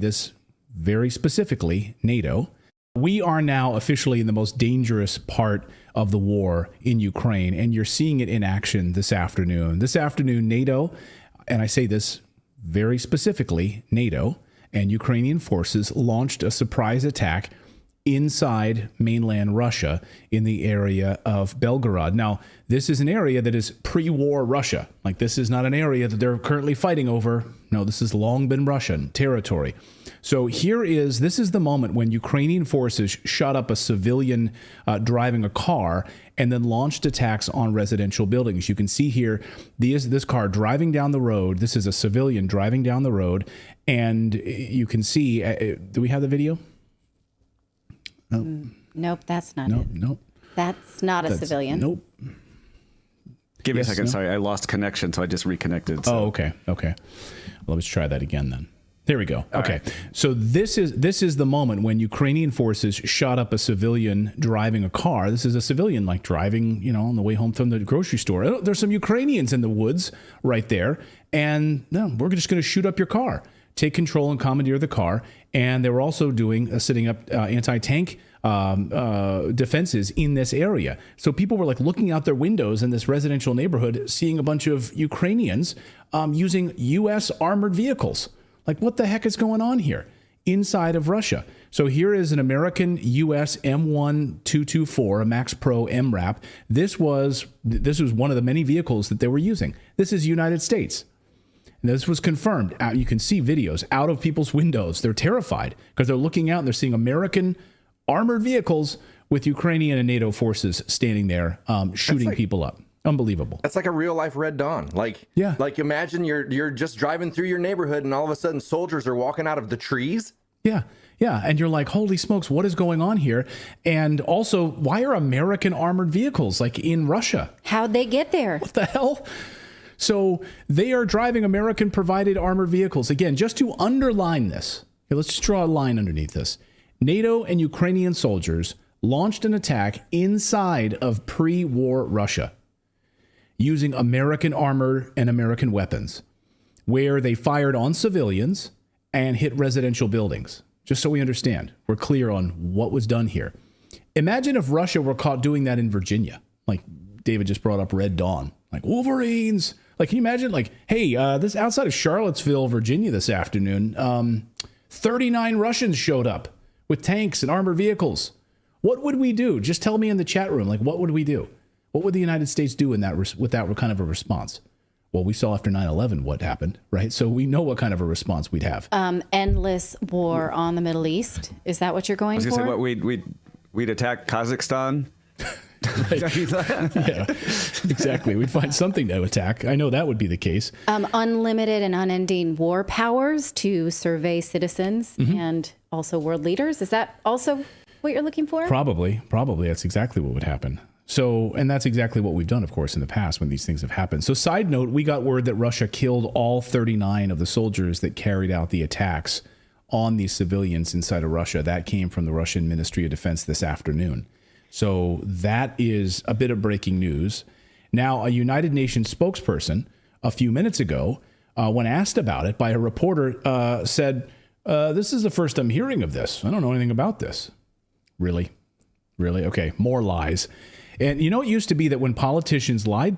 This very specifically, NATO. We are now officially in the most dangerous part of the war in Ukraine, and you're seeing it in action this afternoon. This afternoon, NATO, and I say this very specifically, NATO and Ukrainian forces launched a surprise attack inside mainland Russia in the area of Belgorod. Now, this is an area that is pre-war Russia. Like, this is not an area that they're currently fighting over. No, this has long been Russian territory. So this is the moment when Ukrainian forces shot up a civilian driving a car and then launched attacks on residential buildings. You can see here, this car driving down the road. This is a civilian driving down the road. And you can see, do we have the video? Nope, that's not it. Nope. That's not a civilian. Nope. Give me a second. No? Sorry, I lost connection, so I just reconnected. So. Oh, okay. Well, let's try that again then. There we go. Okay. Right. So this is the moment when Ukrainian forces shot up a civilian driving a car. This is a civilian like driving, on the way home from the grocery store. There's some Ukrainians in the woods right there. And no, we're just going to shoot up your car, take control and commandeer the car. And they were also setting up anti-tank defenses in this area. So people were like looking out their windows in this residential neighborhood, seeing a bunch of Ukrainians using U.S. armored vehicles. Like, what the heck is going on here inside of Russia? So here is an American U.S. M1224, a Max Pro MRAP. This was one of the many vehicles that they were using. This is United States. And this was confirmed. You can see videos out of people's windows. They're terrified because they're looking out and they're seeing American armored vehicles with Ukrainian and NATO forces standing there shooting people up. Unbelievable. That's like a real life Red Dawn. Like imagine you're just driving through your neighborhood and all of a sudden soldiers are walking out of the trees. Yeah. And you're like, holy smokes, what is going on here? And also, why are American armored vehicles like in Russia? How'd they get there? What the hell? So they are driving American provided armored vehicles. Again, just to underline this, let's just draw a line underneath this. NATO and Ukrainian soldiers launched an attack inside of pre-war Russia using American armor and American weapons, where they fired on civilians and hit residential buildings. Just so we understand, we're clear on what was done here. Imagine if Russia were caught doing that in Virginia. Like David just brought up Red Dawn, like Wolverines. Like, can you imagine, like, hey, this outside of Charlottesville, Virginia this afternoon, 39 Russians showed up with tanks and armored vehicles. What would we do? Just tell me in the chat room, like, what would we do? What would the United States do with that kind of a response? Well, we saw after 9/11 what happened, right? So we know what kind of a response we'd have. Endless war on the Middle East. Is that what you're going for? I was going to say, we'd attack Kazakhstan. Yeah, exactly. We'd find something to attack. I know that would be the case. Unlimited and unending war powers to survey citizens and also world leaders. Is that also what you're looking for? Probably. That's exactly what would happen. So, and that's exactly what we've done, of course, in the past when these things have happened. So, side note, we got word that Russia killed all 39 of the soldiers that carried out the attacks on these civilians inside of Russia. That came from the Russian Ministry of Defense this afternoon. So that is a bit of breaking news. Now, a United Nations spokesperson a few minutes ago, when asked about it by a reporter, said, this is the first I'm hearing of this. I don't know anything about this. Really? Okay, more lies. And it used to be that when politicians lied to